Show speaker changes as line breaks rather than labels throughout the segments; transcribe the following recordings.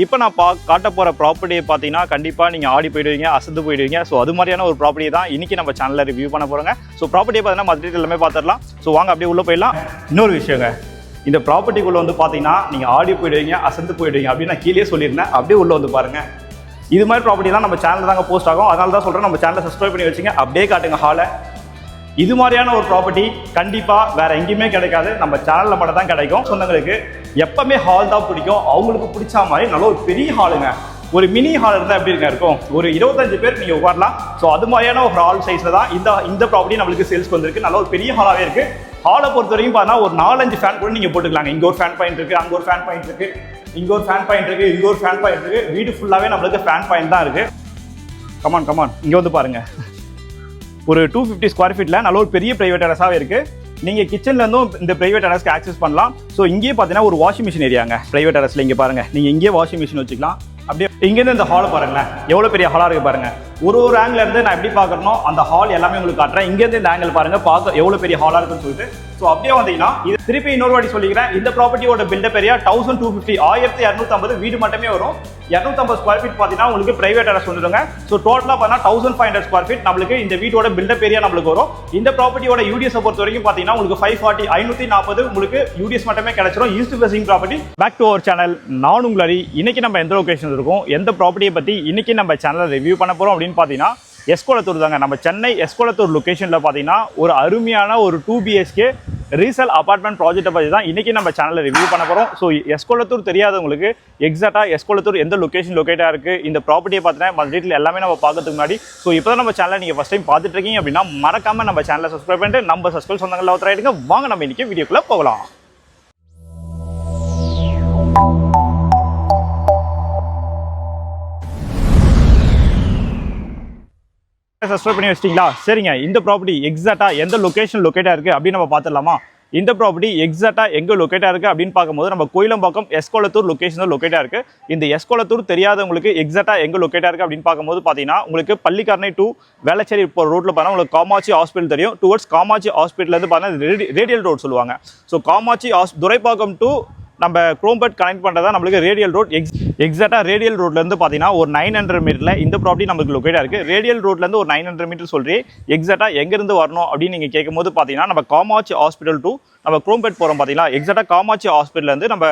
இப்போ நான் காட்ட போகிற ப்ராப்பர்ட்டியை பார்த்தீங்கன்னா கண்டிப்பாக நீங்கள் ஆடி போயிடுவீங்க, அசந்து போயிடுவீங்க. ஸோ அது மாதிரியான ஒரு ப்ராப்பர்ட்டி தான் இன்றைக்கி நம்ம சேனலில் ரிவ்யூ பண்ண போகிறோங்க. ஸோ ப்ராப்பர்ட்டியை பார்த்தீங்கன்னா மற்ற எல்லாமே பார்த்துடலாம். ஸோ வாங்க அப்படியே உள்ளே போயிடலாம். இன்னொரு விஷயங்க, இந்த ப்ராப்பர்ட்டிக்குள்ளே வந்து பார்த்தீங்கன்னா நீங்கள் ஆடி போயிடுவீங்க, அசந்து போயிடுவீங்க அப்படின்னு நான் கீழே சொல்லியிருந்தேன். அப்படியே உள்ளே வந்து பாருங்கள். இது மாதிரி ப்ராப்பர்ட்டி தான் நம்ம சேனலில் தாங்க போஸ்ட் ஆகும். அதனால தான் சொல்கிறேன், நம்ம சேனலை சப்ஸ்கிரைப் பண்ணி வச்சுங்க. அப்படியே காட்டுங்க ஹாலை. இது மாதிரியான ஒரு ப்ராப்பர்ட்டி கண்டிப்பாக வேறு எங்கேயுமே கிடைக்காது, நம்ம சேனலில் மட்டும் தான் கிடைக்கும். சொந்தங்களுக்கு எப்பவுமே ஹால் தான் பிடிக்கும். அவங்களுக்கு பிடிச்ச மாதிரி நல்ல ஒரு பெரிய ஹாலுங்க. ஒரு மினி ஹால் இருந்தால் எப்படி இருக்கும், ஒரு 25 பேர் நீங்கள் உட்காரலாம். ஸோ அது மாதிரியான ஒரு ஹால் சைஸில் தான் இந்த ப்ராப்பர்ட்டி நம்மளுக்கு சேல்ஸ்க்கு வந்திருக்கு. நல்ல ஒரு பெரிய ஹாலாகவே இருக்குது. ஹாலை பொறுத்த வரைக்கும் பார்த்தீங்கன்னா ஒரு 4-5 ஃபேன் கூட நீங்கள் போட்டுக்கலாங்க. இங்கே ஒரு ஃபேன் பாயிண்ட் இருக்குது, அங்கே ஒரு ஃபேன் பாயிண்ட் இருக்குது, இங்கே ஒரு ஃபேன் பாயிண்ட் இருக்குது, இங்கே ஒரு ஃபேன் பாயிண்ட் இருக்குது. வீடு ஃபுல்லாகவே நம்மளுக்கு ஃபேன் பாயிண்ட் தான் இருக்குது. கமான் இங்கே வந்து பாருங்கள். ஒரு 250 ஸ்கொயர் ஃபீட்டில் நல்ல ஒரு பெரிய ப்ரைவேட் டெரஸாகவே இருக்குது. நீங்கள் கிச்சன்லேருந்தும் இந்த ப்ரைவேட் டெரஸ்க்கு ஆக்சஸ் பண்ணலாம். ஸோ இங்கேயே பார்த்தீங்கன்னா ஒரு வாஷிங் மிஷின் ஏரியாங்க ப்ரைவேட் டெரஸில். இங்கே பாருங்கள், நீங்கள் இங்கேயே வாஷிங் மிஷின் வச்சுக்கலாம். அப்படியே இங்கேருந்து இந்த ஹாலை பாருங்களேன், எவ்வளோ பெரிய ஹாலாக இருக்குது பாருங்கள். ஒரு ஆங்கிள் இருந்து நான் எப்படி பார்க்கறனோ அந்த ஹால் எல்லாமே உங்களுக்கு காட்டுறேன். இங்கேருந்து இந்த ஆங்கிள் பாருங்கள், பார்க்க எவ்வளோ பெரிய ஹாலாக இருக்குன்னு சொல்லிட்டு. ஸோ அப்படியே வந்தீங்கன்னா இது திருப்பி இன்னொரு வாட்டி சொல்லிக்கிறேன், இந்த ப்ராப்பர்ட்டியோட பில்டப் ஏரியா 1250 1250 வீடு மட்டுமே வரும். 250 ஸ்கொயர் ஃபீட் பார்த்தீங்கன்னா உங்களுக்கு பிரைவேட் டெரஸ் வந்துடுங்க. ஸோ டோட்டலாக பார்த்தீங்கன்னா 1500 ஸ்கொயர் ஃபீட் நம்மளுக்கு இந்த வீட்டோட பில்டப் ஏரியா நம்மளுக்கு வரும். இந்த ப்ராப்பர்ட்டியோட யூடிஎஸ் பொறுத்த வரைக்கும் பார்த்தீங்கன்னா உங்களுக்கு 540 உங்களுக்கு யூடிஎஸ் மட்டுமே கிடைச்சிரும். East facing property. Back to our channel, நான் உங்கள் ஹரி. இன்னைக்கு நம்ம எந்த லொகேஷன் இருக்கும், எந்த ப்ராப்பர்ட்டியை பற்றி இன்னைக்கு நம்ம சேனலில் ரிவ்யூ பண்ண போகிறோம் அப்படின்னு பார்த்தீங்கன்னா எஸ்கோலத்தூர் தாங்க. நம்ம சென்னை எஸ்கோலத்தூர் லொகேஷனில் பார்த்தீங்கன்னா ஒரு அருமையான ஒரு 2 BHK ரீசேல் அபார்ட்மெண்ட் ப்ராஜெக்ட்டை பற்றி தான் இன்றைக்கி நம்ம சேனலில் ரிவ்யூ பண்ண போகிறோம். ஸோ எஸ்கோலத்தூர் தெரியாதவங்களுக்கு எக்ஸாக்டாக எஸ்கோலத்தூர் எந்த லொகேஷன் லொக்கேட்டாக இருக்குது, இந்த ப்ராப்பர்ட்டியை பார்த்தீங்கன்னா மற்ற டீட்டெயில் எல்லாமே நம்ம பார்க்கறதுக்கு முன்னாடி, ஸோ இப்போ தான் நம்ம சேனலை நீங்கள் ஃபஸ்ட் டைம் பார்த்துட்டு இருக்கீங்க அப்படின்னா மறக்காமல் நம்ம சேனலை சப்ஸ்கிரைப் பண்ணிட்டு நம்ம சப்ஸ்கிரைப் சொந்தங்களில் ஒருத்தராயிடுங்க. வாங்க நம்ம இன்றைக்கி வீடியோக்குள்ளே போகலாம். சப்ஸ்கிரைப் பண்ணி வச்சிட்டீங்களா? சரிங்க, இந்த ப்ராப்பர்ட்டி எக்ஸாக்டாக எந்த லொகேஷன் லொக்கேட்டாக இருக்குது அப்படின்னு நம்ம பார்த்துடலாமா? இந்த ப்ராப்பர்ட்டி எக்ஸாக்டாக எங்கே லொக்கேட்டாக இருக்குது அப்படின்னு பார்க்கும்போது நம்ம கோயிலம்பாக்கம் எஸ்கோலத்தூர் லொகேஷன் லொக்கேட்டாக இருக்குது. இந்த எஸ்கோலத்தூர் தெரியாதவங்களுக்கு எக்ஸாக்டாக எங்கே லொக்கேட்டாக இருக்குது அப்படின்னு பார்க்கும்போது பார்த்தீங்கன்னா உங்களுக்கு பள்ளிக்கரணை டு வேளச்சேரி இப்போ ரோட்டில் பார்த்தா உங்களுக்கு காமாட்சி ஹாஸ்பிட்டல் தெரியும். டுவர்ட்ஸ் காமாட்சி ஹாஸ்பிட்டலேருந்து பார்த்தீங்கன்னா ரேடியல் ரோட் சொல்லுவாங்க. ஸோ காமாட்சி துரைப்பாக்கம் டு நம்ம குரோம்பேட் கனெக்ட் பண்ணுறதா நம்மளுக்கு ரேடியல் ரோட். எக்ஸாக்டாக ரேடியல் ரோட்லேருந்து பார்த்தீங்கன்னா ஒரு 900 மீட்டரில் இந்த ப்ராப்பர்ட்டி நம்மளுக்கு லொக்கேட்டாக இருக்குது. ரேடியல் ரோட்லேருந்து ஒரு 900 மீட்டர் சொல்லி எக்ஸாக்டாக எங்கேருந்து வரணும் அப்படின்னு நீங்கள் கேட்கும்போது பார்த்தீங்கன்னா நம்ம காமாட்சி ஹாஸ்பிட்டல் டு நம்ம குரோம்பேட் போகிறோம் பார்த்தீங்களா. எக்ஸாக்டாக காமாட்சி ஹாஸ்பிட்டலேருந்து நம்ம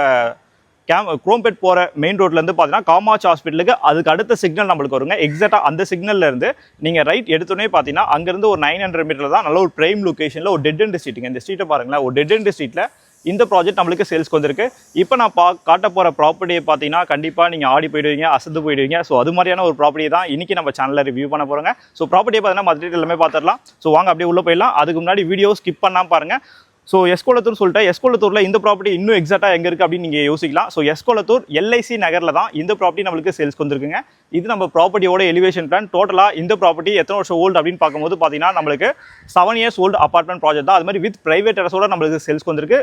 குரோம்பேட் போகிற மெயின் ரோட்லேருந்து பார்த்தீங்கன்னா காமாட்சி ஹாஸ்பிட்டலுக்கு அதுக்கு அடுத்த சிக்னல் நம்மளுக்கு வருங்க. எக்ஸாக்டாக அந்த சிக்னல்லேருந்து நீங்கள் ரைட் எடுத்தோடனே பார்த்தீங்கன்னா அங்கேருந்து ஒரு 900 மீட்டரில் தான் நல்ல ஒரு ப்ரைம் லொக்கேஷனில் ஒரு டெட் எண்ட் ஸ்ட்ரீட்டுங்க. இந்த ஸ்ட்ரீட்டை பாருங்களேன், ஒரு டெட் எண்ட் ஸ்ட்ரீட்டில் இந்த ப்ராஜெக்ட் நம்மளுக்கு சேல்ஸ்க்கு வந்திருக்கு. இப்போ நான் காட்ட போகிற ப்ராப்பர்ட்டியை பார்த்தீங்கன்னா கண்டிப்பாக நீங்கள் ஆடி போயிடுவீங்க, அசந்து போயிடுவீங்க. ஸோ அது மாதிரியான ஒரு ப்ராப்பர்ட்டி தான் இன்றைக்கி நம்ம சேனலில் ரிவ்யூ பண்ண போகிறோங்க. ஸோ ப்ராப்பர்ட்டியை பார்த்தீங்கன்னா மற்ற டீட்டெயில் எல்லாமே பார்த்துடலாம். ஸோ வாங்க அப்படியே உள்ளே போயிடலாம். அதுக்கு முன்னாடி வீடியோ ஸ்கிப் பண்ணாமல் பாருங்கள். ஸோ எஸ்கோலத்தூர் சொல்லிட்டு எஸ்கோலத்தூரில் இந்த ப்ராப்பர்ட்டி இன்னும் எக்ஸாக்டாக எங்கே இருக்குது அப்படின்னு நீங்கள் யோசிக்கலாம். ஸோ எஸ்கோலத்தூர் LIC நகரில் தான் இந்த ப்ராப்பர்ட்டி நம்மளுக்கு சேல்ஸ்க்கு வந்துருக்குங்க. இது நம்ம ப்ராப்பர்ட்டியோட எலிவேஷன் பிளான். டோட்டலாக இந்த ப்ராப்பர்ட்டி எத்தனை வருஷம் ஓல்டு அப்படின்னு பார்க்கும்போது பார்த்தீங்கன்னா நம்மளுக்கு 7 இயர்ஸ் ஓல்டு அப்பார்ட்மெண்ட் ப்ராஜெக்ட் தான். அது மாதிரி வித் பிரைவேட் டெரஸோட நம்மளுக்கு சேல்ஸ்க்கு வந்திருக்கு.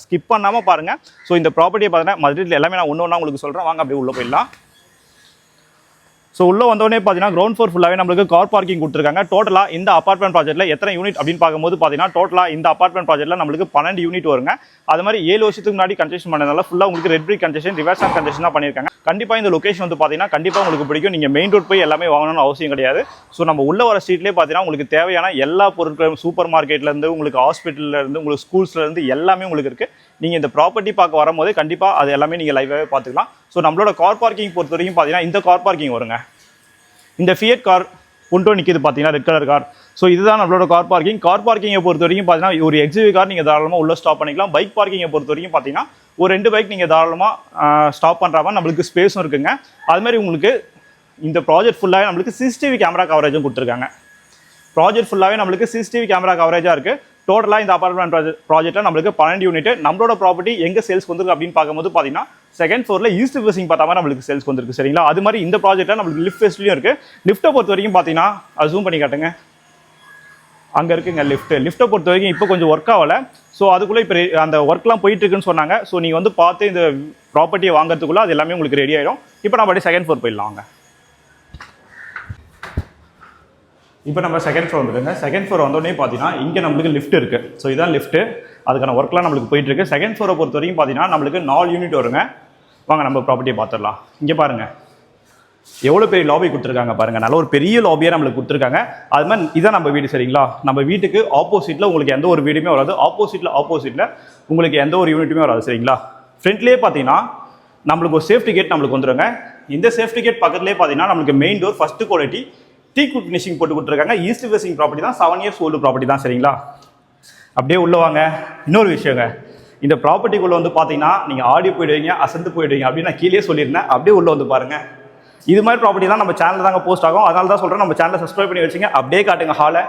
ஸ்கிப் பண்ணாமல் பாருங்கள். ஸோ இந்த ப்ராப்பர்ட்டியை பார்த்தீங்கன்னா மதுரையில் எல்லாமே நான் ஒன்று உங்களுக்கு சொல்கிறேன். வாங்க அப்படியே உள்ளே போயிடலாம். ஸோ உள்ளே வந்தோடனே பார்த்தீங்கன்னா கிரவுண்ட் ஃப்ளோர் ஃபுல்லாகவே நம்மளுக்கு கார் பார்க்கிங் கொடுத்துருக்காங்க. டோட்டலாக இந்த அப்பார்ட்மெண்ட் ப்ராஜெக்ட்டில் எத்தனை யூனிட் அப்படின்னு பார்க்கும்போது பார்த்தீங்கன்னா டோட்டலாக இந்த அப்பார்ட்மெண்ட் ப்ராஜெக்ட்டில் நம்மளுக்கு 12 யூனிட் வருங்க. அது மாதிரி 7 வருஷத்துக்கு முன்னாடி கன்ஸ்ட்ரக்ஷன் பண்ணதால ஃபுல்லாக உங்களுக்கு red brick construction, reverse on construction தான் பண்ணியிருக்காங்க. கண்டிப்பாக இந்த லொகேஷன் வந்து பார்த்தீங்கன்னா கண்டிப்பாக உங்களுக்கு பிடிக்கும். நீங்கள் மெயின் ரோட் போய் எல்லாமே வாங்கணும்னு அவசியம் கிடையாது. ஸோ நம்ம உள்ள வர ஸ்ட்ரீட்லேயே பார்த்தீங்கன்னா உங்களுக்கு தேவையான எல்லா பொருட்களும் சூப்பர் மார்க்கெட்லேருந்து உங்களுக்கு ஹாஸ்பிட்டல்லேருந்து உங்களுக்கு ஸ்கூல்ஸ்லேருந்து எல்லாமே உங்களுக்கு இருக்குது. நீங்கள் இந்த ப்ராப்பர்ட்டி பார்க்க வரும்போது கண்டிப்பாக அது எல்லாமே நீங்கள் லைவாகவே பார்த்துக்கலாம். ஸோ நம்மளோட கார் பார்க்கிங் பொறுத்த வரைக்கும் பார்த்தீங்கன்னா இந்த கார் பார்க்கிங் வருங்க. இந்த ஃபியட் கார் புண்டோ நிற்கிது பார்த்தீங்கன்னா ரெட் கலர் கார். ஸோ இதுதான் நம்மளோட கார் பார்க்கிங். கார் பார்க்கிங்கை பொறுத்த வரைக்கும் பார்த்தீங்கன்னா ஒரு XUV கார் நீங்கள் தாராளமாக உள்ள ஸ்டாப் பண்ணிக்கலாம். பைக் பார்க்கிங்கை பொறுத்த வரைக்கும் பார்த்தீங்கன்னா ஒரு 2 பைக் நீங்கள் தாராளமாக ஸ்டாப் பண்ணுற மாதிரி நம்மளுக்கு ஸ்பேஸும் இருக்குங்க. அதுமாதிரி உங்களுக்கு இந்த ப்ராஜெக்ட் ஃபுல்லாகவே நம்மளுக்கு CCTV கேமரா கவரேஜும் கொடுத்துருக்காங்க. ப்ராஜெக்ட் ஃபுல்லாகவே நம்மளுக்கு CCTV கேமரா கவரேஜாக இருக்குது. டோட்டலாக இந்த அப்பார்ட்மெண்ட் ப்ராஜெக்ட்டில் நம்மளுக்கு 12 யூனிட். நம்மளோட ப்ராப்பர்ட்டி எங்கே சேல்ஸ்க்கு வந்துருக்கு அப்படின்னு பார்க்கும்போது பார்த்தீங்கன்னா செகண்ட் ஃப்ளோரில் ஈஸ்ட் ஃபேசிங் பார்த்தா மாதிரி நம்மளுக்கு சேல்ஸ்க்கு வந்துருக்கு. சரிங்களா? அது மாதிரி இந்த ப்ராஜெக்ட்டில் நம்மளுக்கு லிஃப்ட் ஃபெசிலிட்டியும் இருக்குது. லிஃப்ட்டை பொறுத்த வரைக்கும் பார்த்தீங்கன்னா அது ஜூம் பண்ணி காட்டுங்க, அங்கே இருக்குங்க லிஃப்ட்டை பொறுத்த வரைக்கும் இப்போ கொஞ்சம் ஒர்க் ஆகலை. ஸோ அதுக்குள்ளே இப்போ அந்த ஒர்க்லாம் போயிட்டு இருக்குன்னு சொன்னாங்க. ஸோ நீங்கள் வந்து பார்த்து இந்த ப்ராப்பர்ட்டியை வாங்குறதுக்குள்ளே அது எல்லாமே உங்களுக்கு ரெடி ஆகிடும். இப்போ நம்ம அப்படியே செகண்ட் ஃப்ளோர் போயிடலாம். வாங்க. இப்போ நம்ம செகண்ட் ஃப்ளோர் வந்துடுங்க. செகண்ட் ஃப்ளோர் வந்தோடனே பார்த்தீங்கன்னா இங்கே நம்மளுக்கு லிஃப்ட் இருக்குது. ஸோ இதான் லிஃப்ட்டு. அதுக்கான ஒர்க்லாம் நம்மளுக்கு போயிட்டுருக்கு. செகண்ட் ஃப்ளோரை பொறுத்த வரைக்கும் பார்த்தீங்கன்னா நம்மளுக்கு 4 யூனிட் வருங்க. வாங்க நம்ம ப்ராப்பர்ட்டியை பார்த்துடலாம். இங்கே பாருங்கள் எவ்வளோ பெரிய லாபி கொடுத்துருக்காங்க பாருங்கள். நல்ல ஒரு பெரிய லாபியாக நம்மளுக்கு கொடுத்துருக்காங்க. அது மாதிரி இதான் நம்ம வீடு சரிங்களா. நம்ம வீட்டுக்கு ஆப்போசிட்டில் உங்களுக்கு எந்த ஒரு வீடுமே வராது. ஆப்போசிட்டில் உங்களுக்கு எந்த ஒரு யூனிட்டுமே வராது சரிங்களா. ஃப்ரண்ட்லேயே பார்த்தீங்கன்னா நம்மளுக்கு ஒரு சேஃப்டி கேட் நம்மளுக்கு வந்துடுங்க. இந்த சேஃப்டி கேட் பக்கத்துலேயே பார்த்தீங்கன்னா நம்மளுக்கு main door first quality teakwood finishing போட்டு கொடுத்துருக்காங்க. ஈஸ்ட் ஃபேசிங் ப்ராப்பர்ட்டி தான், 7 years ஓல்டு ப்ராப்பர்ட்டி தான் சரிங்களா. அப்படியே உள்ள வாங்க. இன்னொரு விஷயங்க, இந்த ப்ராப்பர்ட்டிக்குள்ளே வந்து பார்த்தீங்கன்னா நீங்கள் ஆடி போயிடுவீங்க, அசந்து போயிடுவீங்க அப்படின்னு நான் கீழே சொல்லியிருந்தேன். அப்படியே உள்ளே வந்து பாருங்கள். இது மாதிரி ப்ராப்பர்ட்டி தான் நம்ம சேனல் தாங்க போஸ்ட் ஆகும். அதனால தான் சொல்கிறேன் நம்ம சேனலை சப்ஸ்கிரைப் பண்ணி வச்சுங்க. அப்படியே காட்டுங்க ஹாலை.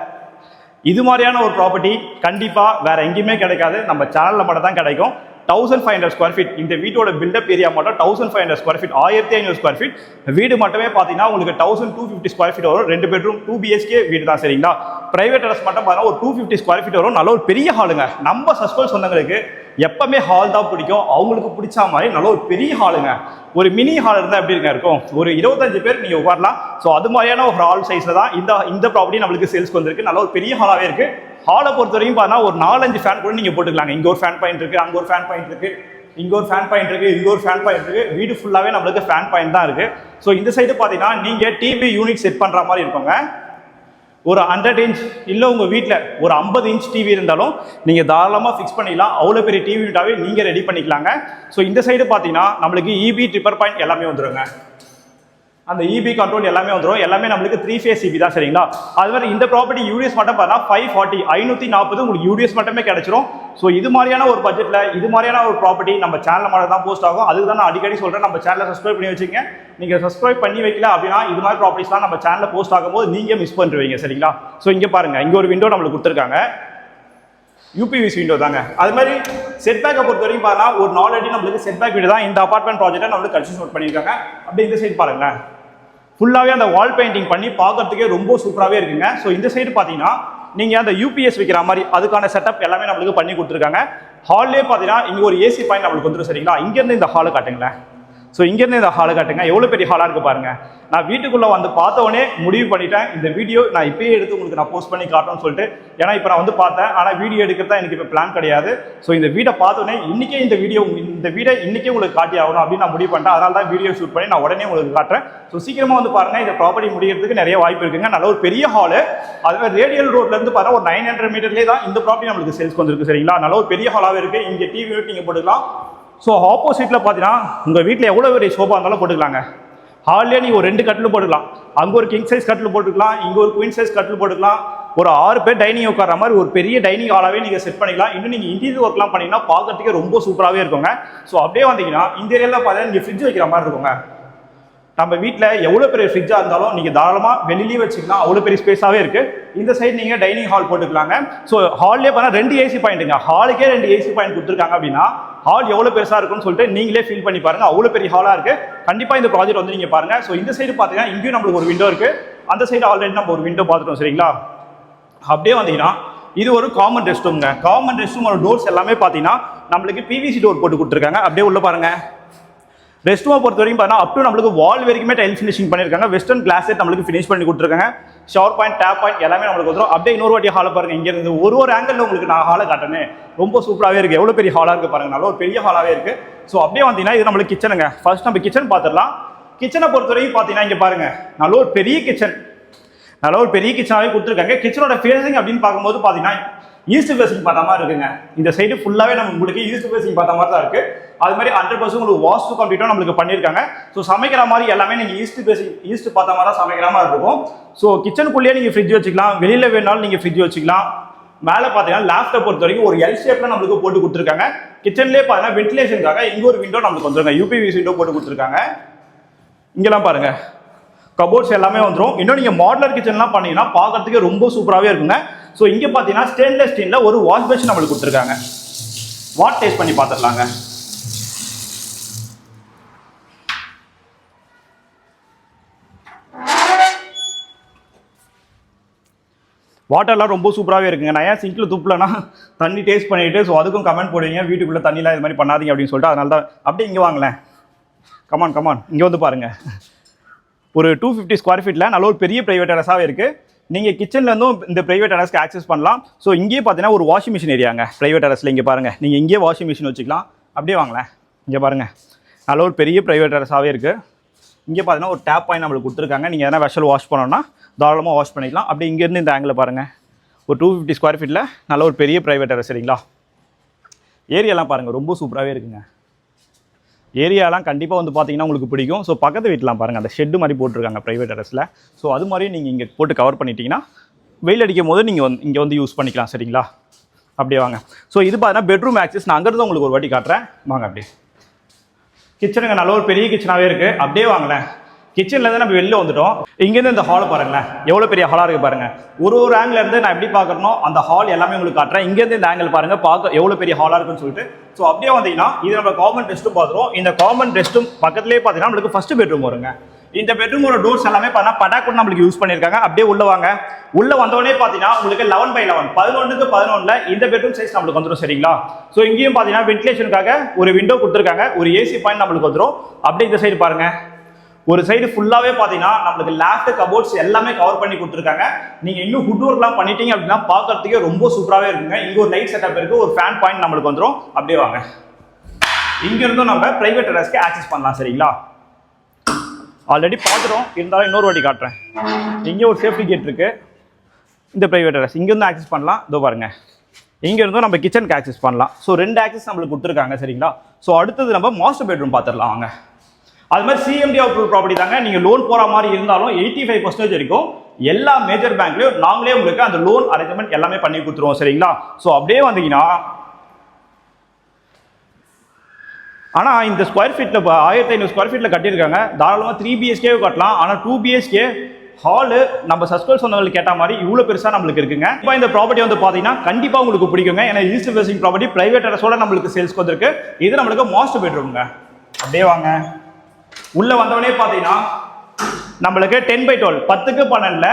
இது மாதிரியான ஒரு ப்ராப்பர்ட்டி கண்டிப்பாக வேறு எங்கேயுமே கிடைக்காது, நம்ம சேனலில் மட்டும் தான் கிடைக்கும். 1500 ஸ்கொயர் ஃபீட். இந்த வீட்டோட பில்டப் ஏரியா மட்டும் 1500 ஸ்கொயர் ஃபீட், 1500 ஸ்கொயர் ஃபீட். வீடு மட்டுமே பார்த்தீங்கன்னா உங்களுக்கு 1250 ஸ்கொயர் ஃபீட் வரும். 2 பெட்ரூம் 2 BHK வீடு தான் சரிங்களா. பிரைவேட் அட்ரஸ் மட்டும் பார்த்தீங்கன்னா ஒரு 250 ஸ்கொயர் ஃபீட் வரும். நல்ல ஒரு பெரிய ஹாலுங்க. நம்ம சஸ்பென்ஸ் சொந்தங்களுக்கு எப்பவுமே ஹால் தான் பிடிக்கும். அவங்களுக்கு பிடிச்ச மாதிரி நல்ல ஒரு பெரிய ஹாலுங்க. ஒரு மினி ஹால் இருந்தால் எப்படி இருக்கும், ஒரு 25 பேர் நீங்கள் உட்காரலாம். ஸோ அது மாதிரியான ஒரு ஹால் சைஸில் தான் இந்த ப்ராப்பர்ட்டி நம்மளுக்கு சேல்ஸ்க்கு வந்திருக்கு. நல்ல ஒரு பெரிய ஹாலாகவே இருக்குது. ஹாலை பொறுத்த வரைக்கும் பார்த்தீங்கன்னா ஒரு 4-5 ஃபேன் கூட நீங்கள் போட்டுக்கலாங்க. இங்கே ஒரு ஃபேன் பாயிண்ட் இருக்குது, அங்கே ஒரு ஃபேன் பாயிண்ட் இருக்குது, இங்கே ஒரு ஃபேன் பாயிண்ட் இருக்குது, இங்கே ஒரு ஃபேன் பாயிண்ட் இருக்குது. வீடு ஃபுல்லாகவே நம்மளுக்கு ஃபேன் பாயிண்ட் தான் இருக்குது. ஸோ இந்த சைடு பார்த்தீங்கன்னா நீங்கள் டிவி யூனிட் செட் பண்ணுற மாதிரி இருக்குங்க. ஒரு 100 inch இல்லை உங்கள் வீட்டில் ஒரு 50 inch டிவி இருந்தாலும் நீங்கள் தாராளமாக ஃபிக்ஸ் பண்ணிடலாம். அவ்வளோ பெரிய டிவி யூனிட்டாகவே நீங்கள் ரெடி பண்ணிக்கலாங்க. ஸோ இந்த சைடு பார்த்தீங்கன்னா நம்மளுக்கு EB ட்ரிப்பர் பாயிண்ட் எல்லாமே வந்துடுங்க. அந்த EB கண்ட்ரோல் எல்லாமே வந்துடும். எல்லாமே நம்மளுக்கு 3 phase EB தான் சரிங்களா. அது மாதிரி இந்த ப்ராப்பர்ட்டி யூடிஎஸ் மட்டும் பார்த்தா 540 உங்களுக்கு யூடிஎஸ் மட்டுமே கிடைச்சிரும். ஸோ இது மாதிரியான ஒரு பட்ஜெட்டில் இது மாதிரியான ஒரு ப்ராப்பர்ட்டி நம்ம சேனலில் மட்டும் தான் போஸ்ட் ஆகும். அதுக்கு தான் நான் அடிக்கடி சொல்கிறேன், நம்ம சேனலை சப்ஸ்கிரைப் பண்ணி வச்சுங்க. நீங்கள் சப்ஸ்கிரைப் பண்ணி வைக்கல அப்படின்னா இது மாதிரி ப்ராப்பர்ட்டிஸ்லாம் நம்ம சேனலில் போஸ்ட் ஆகும்போது நீங்கள் மிஸ் பண்ணிடுவீங்க சரிங்களா. ஸோ இங்கே பாருங்கள், இங்கே ஒரு விண்டோ நம்மளுக்கு கொடுத்துருக்காங்க. யூபிவிசி விண்டோ தாங்க. அது மாதிரி செட்பேக்கை பொறுத்த வரைக்கும் பார்த்தா ஒரு 4 அடி நம்மளுக்கு செட்பேக் வீடு தான் இந்த அபார்ட்மெண்ட் ப்ராஜெக்ட்டை நம்மளுக்கு கன்ஸ்ட்ரக்ஷன் பண்ணியிருக்காங்க. அப்படியே இந்த சைடு பாருங்களேன், ஃபுல்லாகவே அந்த வால் பெயிண்டிங் பண்ணி பார்க்கறதுக்கே ரொம்ப சூப்பராகவே இருக்குங்க. ஸோ இந்த சைடு பார்த்தீங்கன்னா நீங்கள் அந்த யூபிஎஸ் வைக்கிற மாதிரி அதுக்கான செட்டப் எல்லாமே நம்மளுக்கு பண்ணி கொடுத்துருக்காங்க. ஹால்லே பார்த்தீங்கன்னா இங்கே ஒரு ஏசி பாயிண்ட் நம்மளுக்கு வந்துடும் சரிங்களா. இங்கேருந்து இந்த ஹாலை காட்டுங்களேன். ஸோ இங்கேருந்து இந்த ஹாலை காட்டுங்க, எவ்வளோ பெரிய ஹாலாக இருக்குது பாருங்கள். நான் வீட்டுக்குள்ளே வந்து பார்த்தோன்னே முடிவு பண்ணிட்டேன், இந்த வீடியோ நான் இப்போயே எடுத்து உங்களுக்கு நான் போஸ்ட் பண்ணி காட்டணும்னு சொல்லிட்டு. ஏன்னா இப்போ நான் வந்து பார்த்தேன், ஆனால் வீடியோ எடுக்கிறதா எனக்கு இப்போ பிளான் கிடையாது. ஸோ இந்த வீடை பார்த்தோன்னே இன்றைக்கே இந்த வீடை இன்றைக்கே உங்களுக்கு காட்டி ஆகணும் அப்படின்னு நான் முடிவு பண்ணிட்டேன். அதனால தான் வீடியோ ஷூட் பண்ணி நான் உடனே உங்களுக்கு காட்டுறேன். ஸோ சீக்கிரமாக வந்து பாருங்கள், இந்த ப்ராப்பர்ட்டி முடிகிறதுக்கு நிறைய வாய்ப்பு இருக்குங்க. நல்ல ஒரு பெரிய ஹாலு. அதுவே ரேடியல் ரோட்லேருந்து பார்த்தா ஒரு 900 மீட்டர்லேயே தான் இந்த ப்ராப்பர்ட்டி நம்மளுக்கு சேல்ஸ்க்கு வந்துருக்கு சரிங்களா. நல்ல ஒரு பெரிய ஹாலாகவே இருக்குது. இங்கே டிவி யூனிட் நீங்கள் போட்டுக்கலாம். ஸோ ஆப்போசிட்டில் பார்த்தீங்கன்னா உங்கள் வீட்டில் எவ்வளோ பெரிய சோஃபா இருந்தாலும் போட்டுக்கலாங்க. ஹால்லேயே நீங்கள் ஒரு 2 கட்டில் போட்டுக்கலாம். அங்கே ஒரு கிங் சைஸ் கட்டில் போட்டுக்கலாம், இங்கே ஒரு குயின் சைஸ் கட்டில் போட்டுக்கலாம். ஒரு 6 பேர் டைனிங் உட்கார மாதிரி ஒரு பெரிய டைனிங் ஹாலாகவே நீங்கள் செட் பண்ணிக்கலாம். இன்னும் நீங்கள் இன்டீரியர் ஒர்க்லாம் பண்ணிங்கன்னா பார்க்கறதுக்கே ரொம்ப சூப்பராகவே இருக்குங்க. ஸோ அப்படியே வந்தீங்கன்னா இன்டீரியரில் பார்த்தீங்கன்னா நீங்கள் ஃப்ரிட்ஜ் வைக்கிற மாதிரி இருக்குங்க. நம்ம வீட்டில் எவ்வளோ பெரிய ஃப்ரிட்ஜாக இருந்தாலும் நீங்கள் தாராளமாக வெளியிலேயே வச்சுக்கலாம், அவ்வளோ பெரிய ஸ்பேஸாகவே இருக்குது. இந்த சைடு நீங்கள் டைனிங் ஹால் போட்டுக்கலாங்க. ஸோ ஹால்லேயே பார்த்தா 2 ஏசி பாயிண்ட்டுங்க. ஹாலுக்கே 2 ஏசி பாயிண்ட் கொடுத்துருக்காங்க அப்படின்னா ஹால் எவ்வளோ பெருசாக இருக்குன்னு சொல்லிட்டு நீங்களே ஃபீல் பண்ணி பாருங்கள். அவ்வளோ பெரிய ஹாலாக இருக்குது. கண்டிப்பாக இந்த ப்ராஜெக்ட் வந்து நீங்கள் பாருங்கள். ஸோ இந்த சைடு பார்த்தீங்கன்னா இங்கேயும் நம்மளுக்கு ஒரு விண்டோ இருக்குது. அந்த சைடு ஆல்ரெடி நம்ம ஒரு விண்டோ பார்த்துட்டோம் சரிங்களா. அப்படியே வந்தீங்கன்னா இது ஒரு காமன் ரெஸ்ட் ரூம்ங்க. காமன் ரெஸ்ட் ரூமோட டோர்ஸ் எல்லாமே பார்த்தீங்கன்னா நம்மளுக்கு PVC டோர் போட்டு கொடுத்துருக்காங்க. அப்படியே உள்ள பாருங்கள். ரெஸ்ட் ரூமை பொறுத்த வரைக்கும் பார்த்தா அப் டு நம்மளுக்கு வால் வரைக்குமே டைல் ஃபினிஷிங் பண்ணியிருக்காங்க. வெஸ்டர்ன் கிளாஸ் செட் நம்மளுக்கு ஃபினிஷ் பண்ணி கொடுத்துருக்காங்க. ஷவர் பாயிண்ட், டேப் பாயிண்ட் எல்லாமே நம்மளுக்கு வந்துடும். அப்படியே இன்னொரு வாட்டி ஹாலை பாருங்க. இங்கே இருந்து ஒரு ஆங்கிள் உங்களுக்கு நான் ஹாலை காட்டுறேன். ரொம்ப சூப்பராகவே இருக்குது. எவ்வளோ பெரிய ஹாலாக இருக்குது பாருங்க. நல்ல ஒரு பெரிய ஹாலாகவே இருக்குது. ஸோ அப்படியே வந்தீங்கன்னா இது நம்மளுக்கு கிச்சனுங்க. ஃபர்ஸ்ட் நம்ம கிச்சன் பார்த்துடலாம். கிச்சனை பொறுத்த வரைக்கும் பார்த்தீங்கன்னா இங்கே பாருங்க, நல்ல ஒரு பெரிய கிச்சன். நல்ல ஒரு பெரிய கிச்சனாகவே கொடுத்துருக்காங்க. கிச்சனோட ஃபேஸிங் அப்படின்னு பார்க்கும்போது பார்த்தீங்கன்னா ஈஸ்ட் ஃபேசிங் பார்த்த மாதிரி இருக்குங்க. இந்த சைடு ஃபுல்லாகவே நம்ம உங்களுக்கு ஈஸ்ட் ஃபேசிங் பார்த்த மாதிரி தான் இருக்குது. அது மாதிரி 100% உங்களுக்கு வாஸ்து கம்ப்ளீட்டாக நம்மளுக்கு பண்ணியிருக்காங்க. ஸோ சமைக்கிற மாதிரி எல்லாமே நீங்கள் ஈஸ்ட் பார்த்த மாதிரி தான் சமைக்கிற மாதிரி இருக்கும். ஸோ கிச்சனுக்குள்ளேயே நீங்கள் ஃப்ரிட்ஜ் வச்சுக்கலாம், வெளியில் வேணாலும் நீங்கள் ஃப்ரிட்ஜ் வச்சுக்கலாம். மேலே பார்த்தீங்கன்னா லேப்டாப் பொறுத்த வரைக்கும் ஒரு எல் ஷேப்பில் நம்மளுக்கு போட்டு கொடுத்துருக்காங்க. கிச்சன்லேயே பார்த்தீங்கன்னா வென்டிலேஷனுக்காக இங்கே ஒரு விண்டோ நம்மளுக்கு வந்துருங்க. UPVC விண்டோ போட்டு கொடுத்துருக்காங்க. இங்கெல்லாம் பாருங்க, கபோர்ட்ஸ் எல்லாமே வந்துடும். இன்னும் நீங்கள் மாடலர் கிச்சன்லாம் பண்ணீங்கன்னா பார்க்கறதுக்கே ரொம்ப சூப்பராகவே இருக்குங்க. ஸோ இங்கே பார்த்தீங்கன்னா ஸ்டெயின்லெஸ் ஸ்டீலில் ஒரு வாஷ் பேஷன் நம்மளுக்கு கொடுத்துருக்காங்க. வாட் டேஸ்ட் பண்ணி பார்த்துடலாங்க. வாட்டர்லாம் ரொம்ப சூப்பராகவே இருக்குங்க. நான் ஏன் சிங்கில் துப்புலன்னா தண்ணி டேஸ்ட் பண்ணிட்டு, ஸோ அதுக்கும் கமெண்ட் போடுவீங்க, வீட்டுக்குள்ளே தண்ணிலாம் இது மாதிரி பண்ணாதீங்க அப்படின்னு சொல்லிட்டு. அதனால தான் அப்படியே இங்கே வாங்களேன். கமான் இங்கே வந்து பாருங்கள். ஒரு 250 ஸ்கொயர் ஃபீட்டில் நல்ல ஒரு பெரிய ப்ரைவேட் டெரஸாகவே இருக்குது. நீங்கள் கிச்சன்லேருந்தும் இந்த ப்ரைவேட் டெரஸ்க்கு ஆக்சஸ் பண்ணலாம். ஸோ இங்கேயே பார்த்தீங்கன்னா ஒரு வாஷிங் மிஷின் ஏரியாங்க ப்ரைவேட் டெரஸில். இங்கே பாருங்கள், நீங்கள் இங்கேயே வாஷிங் மிஷின் வச்சுக்கலாம். அப்படியே வாங்களேன். இங்கே பாருங்கள், நல்ல ஒரு பெரிய ப்ரைவேட் டெரஸாகவே இருக்குது. இங்கே பார்த்தீங்கன்னா ஒரு டேப் பாயிண்ட் நம்மளுக்கு கொடுத்துருக்காங்க. நீங்கள் எதனா வெஷல் வாஷ் பண்ணோன்னா தாராளமாக வாஷ் பண்ணிக்கலாம். அப்படி இங்கேருந்து இந்த ஆங்கிளில் பாருங்கள், ஒரு 250 ஸ்கொயர் ஃபீட்டில் நல்ல ஒரு பெரிய ப்ரைவேட் டெரஸ். சரிங்களா, ஏரியாலாம் பாருங்கள், ரொம்ப சூப்பராகவே இருக்குங்க. ஏரியாலாம் கண்டிப்பாக வந்து பார்த்தீங்கன்னா உங்களுக்கு பிடிக்கும். ஸோ பக்கத்து வீட்டெலாம் பாருங்கள், அந்த ஷெட்டு மாதிரி போட்டிருக்காங்க ப்ரைவேட் டெரஸில். ஸோ அது மாதிரி நீங்கள் இங்கே போட்டு கவர் பண்ணிட்டீங்கன்னா வெயில் அடிக்கும் போது நீங்கள் இங்கே வந்து யூஸ் பண்ணிக்கலாம். சரிங்களா, அப்படியே வாங்க. ஸோ இது பார்த்தீங்கன்னா பெட்ரூம் ஆக்சஸ். நான் அங்கேருந்து உங்களுக்கு ஒரு வாட்டி காட்டுறேன் வாங்க. அப்படியே கிச்சனுங்க நல்ல ஒரு பெரிய கிச்சனாகவே இருக்குது. அப்படியே வாங்களேன். கிச்சன்லேருந்து நம்ம வெளில வந்துட்டோம். இங்கேருந்து இந்த ஹாலை பாருங்களேன், எவ்வளோ பெரிய ஹாலாக இருக்குது பாருங்கள். ஒரு ஆங்கிலேருந்து நான் எப்படி பார்க்குறனோ அந்த ஹால் எல்லாமே உங்களுக்கு காட்டுறேன். இங்கேருந்து இந்த ஆங்கிள் பாருங்கள், பார்க்க எவ்வளோ பெரிய ஹாலாக இருக்குன்னு சொல்லிட்டு. ஸோ அப்படியே வந்தீங்கன்னா இது நம்ம காமன் ரெஸ்ட்டும் பார்த்துருவோம். இந்த காமன் ரெஸ்ட்டும் பக்கத்துலேயே பார்த்தீங்கன்னா நம்மளுக்கு ஃபஸ்ட்டு பெட்ரூம் வருங்க. இந்த பெட்ரூமோட டோர்ஸ் எல்லாமே பார்த்தீங்கன்னா பட்டாக்கூட நம்மளுக்கு யூஸ் பண்ணியிருக்காங்க. அப்படியே உள்ள வாங்க. உள்ள வந்தோடனே பார்த்தீங்கன்னா உங்களுக்கு 11x11 11க்கு 11ல இந்த பெட்ரூம் சைஸ் நம்மளுக்கு வந்துடும். சரிங்களா, ஸோ இங்கேயும் பார்த்தீங்கன்னா வென்டிலேஷனுக்காக ஒரு விண்டோ கொடுத்துருக்காங்க, ஒரு ஏசி பாயிண்ட் நம்மளுக்கு வந்துடும். அப்படியே இந்த சைடு பாருங்க, ஒரு சைடு ஃபுல்லாகவே பார்த்தீங்கன்னா நம்மளுக்கு லேஃப்ட் கபோர்ட்ஸ் எல்லாமே கவர் பண்ணி கொடுத்துருக்காங்க. நீங்கள் இன்னும் ஹுட் ஒர்க்லாம் பண்ணிட்டீங்க அப்படின்னா பார்க்கறதுக்கே ரொம்ப சூப்பராகவே இருக்குங்க. இங்கே ஒரு லைட் செட்டப் இருக்குது, ஒரு ஃபேன் பாயிண்ட் நம்மளுக்கு வந்துடும். அப்படியே வாங்க, இங்கேருந்தும் நம்ம பிரைவேட் டெரஸ்க்கு ஆக்சஸ் பண்ணலாம். சரிங்களா, ஆல்ரெடி பார்த்துட்டோம், இருந்தாலும் இன்னொரு வாட்டி காட்டுறேன். இங்கே ஒரு சேஃப்டி கேட் இருக்குது. இந்த பிரைவேட் டெரஸ் இங்கேருந்து ஆக்சஸ் பண்ணலாம். இதோ பாருங்கள், இங்கேருந்தும் நம்ம கிச்சனுக்கு ஆக்சஸ் பண்ணலாம். ஸோ 2 ஆக்சஸ் நம்மளுக்கு கொடுத்துருக்காங்க. சரிங்களா, ஸோ அடுத்தது நம்ம மாஸ்டர் பெட்ரூம் பார்த்துடலாம் வாங்க. அது மாதிரி சிஎம்டி அப்ரூவல் ப்ராப்பர்ட்டி தாங்க. நீங்கள் லோன் போகிற மாதிரி இருந்தாலும் 85% வரைக்கும் எல்லா மேஜர் பேங்க்லையும் நாங்களே உங்களுக்கு அந்த லோன் அரேஞ்ச்மெண்ட் எல்லாமே பண்ணி கொடுத்துருவோம். சரிங்களா, ஸோ அப்படியே வந்தீங்கன்னா ஆனால் இந்த ஸ்கொயர் ஃபீட்டில் 1500 ஸ்கொயர் ஃபீட்டில் கட்டியிருக்காங்க. தாராளமாக 3 BHK கட்டலாம். ஆனால் 2 BHK ஹாலு நம்ம சஸ்கோல் சொன்னவங்களுக்கு கேட்ட மாதிரி இவ்வளோ பெருசாக நம்மளுக்கு இருக்குங்க. இப்போ இந்த ப்ராப்பர்ட்டி வந்து பார்த்தீங்கன்னா கண்டிப்பாக உங்களுக்கு பிடிக்குங்க. ஏன்னா ஈஸ்ட் ஃபேசிங் ப்ராப்பர்ட்டி பிரைவேட் டெரஸோட நம்மளுக்கு சேல்ஸ்க்கு வந்திருக்கு. இது நம்மளுக்கு மாஸ்டர் பெட்ரூம்ங்க. அப்படியே வாங்க, உள்ள வந்தவனே பார்த்தீங்கன்னா நம்மளுக்கு 10x12 10க்கு 12ல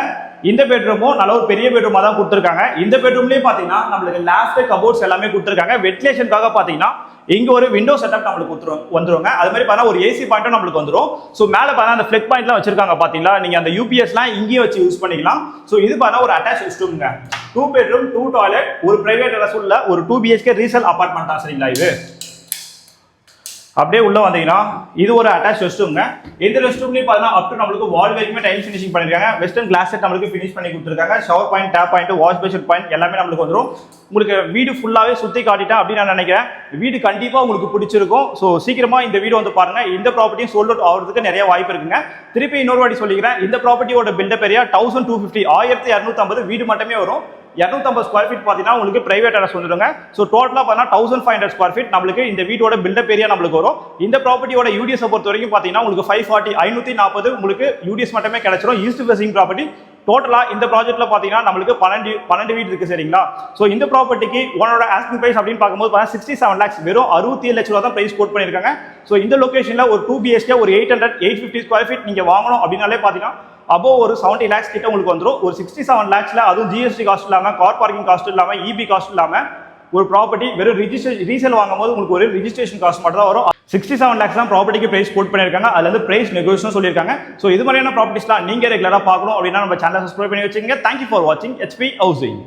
இந்த பெட்ரூமும் நல்ல ஒரு பெரிய பெட்ரூமாக தான் கொடுத்துருக்காங்க. இந்த பெட்ரூம்லேயே பார்த்தீங்கன்னா நம்மளுக்கு லேஃப்ட் கபோர்ட்ஸ் எல்லாமே கொடுத்துருக்காங்க. வென்டிலேஷனுக்காக பார்த்தீங்கன்னா இங்கே ஒரு விண்டோ செட்டப் நம்மளுக்கு வந்துருவாங்க. அது மாதிரி பார்த்தா ஒரு ஏசி பாயிண்ட்டும் நம்மளுக்கு வந்துடும். ஸோ மேலே பார்த்தா அந்த ஃபிளக் பாயிண்ட்லாம் வச்சிருக்காங்க பார்த்தீங்களா, நீங்கள் அந்த யூபிஎஸ்லாம் இங்கேயே வச்சு யூஸ் பண்ணிக்கலாம். ஸோ இது பார்த்தா ஒரு அட்டாச் ரெஸ்ட்ரூம்ங்க. 2 பெட்ரூம் 2 டாய்லெட், ஒரு பிரைவேட் டெரஸ் உள்ள ஒரு 2 BHK ரீசேல் அபார்ட்மெண்ட் தான். சரிங்களா, இது அப்படியே உள்ள வந்தீங்கன்னா இது ஒரு அட்டாச் ரெஸ்ட்ரூம்ங்க. இந்த ரெஸ்ட்ரூம்லயும் பார்த்தீங்கன்னா அப் டு நம்மளுக்கு வால் வரைக்குமே டைல் ஃபினிஷிங் பண்ணிருக்காங்க. வெஸ்டர்ன் கிளாஸ் செட் நம்மளுக்கு ஃபினிஷ் பண்ணி கொடுத்துருக்காங்க. Shower point, tap point, wash basin point எல்லாமே நம்மளுக்கு வந்துடும். உங்களுக்கு வீடு ஃபுல்லாவே சுத்தி காட்டிட்டேன் அப்படின்னு நான் நினைக்கிறேன். வீடு கண்டிப்பா உங்களுக்கு பிடிச்சிருக்கும். ஸோ சீக்கிரமா இந்த வீடியோ வந்து பாருங்க. இந்த ப்ராப்பர்ட்டியும் சோல்ட் அவுட் ஆகிறதுக்கு நிறைய வாய்ப்பு இருக்குங்க. திருப்பி இன்னொரு வாட்டி சொல்லிக்கிறேன், இந்த ப்ராப்பர்ட்டியோட பில்டப் ஏரியா 1250 1250 வீடு மட்டுமே வரும். 250 ஸ்கொயர் ஃபீட் பார்த்தீங்கன்னா உங்களுக்கு பிரைவேட் டெரஸ் வந்துடுங்க. ஸோ டோட்டலாக பார்த்தீங்கன்னா 1500 ஸ்கொயர் ஃபீட் நம்மளுக்கு இந்த வீட்டோட பில்டப் ஏரியா நம்மளுக்கு வரும். இந்த ப்ராப்பர்ட்டியோட யூடிஎஸ் பொறுத்த வரைக்கும் பார்த்தீங்கன்னா உங்களுக்கு 540 540 உங்களுக்கு யூடிஎஸ் மட்டுமே கிடைச்சிரும். East facing property. டோட்டலாக இந்த ப்ராஜெக்ட்ல பார்த்தீங்கன்னா நம்மளுக்கு 12 வீடு இருக்கு. சரிங்களா, ஸோ இந்த ப்ராப்பர்ட்டிக்கு ஓனரோட ஆஸ்கிங் பிரைஸ் அப்படின்னு பார்க்கும்போது 67 lakhs வெறும் 67 லட்ச ரூபா தான் பிரைஸ் கோட் பண்ணியிருக்காங்க. ஸோ இந்த லொகேஷனில் ஒரு 2 BHK ஒரு 850 ஸ்கொயர் ஃபீட் நீங்கள் வாங்கணும் அப்படின்னாலே பார்த்தீங்கன்னா above ஒரு 70 lakhs கிட்ட உங்களுக்கு வந்துடும். ஒரு 67 lakhsல அதுவும் ஜிஎஸ்டி காஸ்ட் இல்லாமல், கார் பார்க்கிங் காஸ்ட் இல்லாமல், இபி காஸ்ட் இல்லாமல் ஒரு ப்ராப்பர்ட்டி வெறும் ரீசேல் வாங்கும்போது உங்களுக்கு ஒரு ரிஜிஸ்ட்ரேஷன் காஸ்ட் மட்டும் தான் வரும். 67 lakhs தான் ப்ராப்பர்ட்டிக்கு பிரைஸ் கோட் பண்ணியிருக்காங்க. அதுல இருந்து பிரைஸ் நெகோசியேஷன் சொல்லியிருக்காங்க. ஸோ இது மாதிரியான ப்ராப்பர்ட்டிஸ்லாம் நீங்க ரெகுலரா பார்க்கணும் அப்படின்னா நம்ம சேனலை சப்ஸ்கிரைப் பண்ணி வச்சுங்க. தேங்க்யூ ஃபார் வாட்சிங் HP ஹவுசிங்.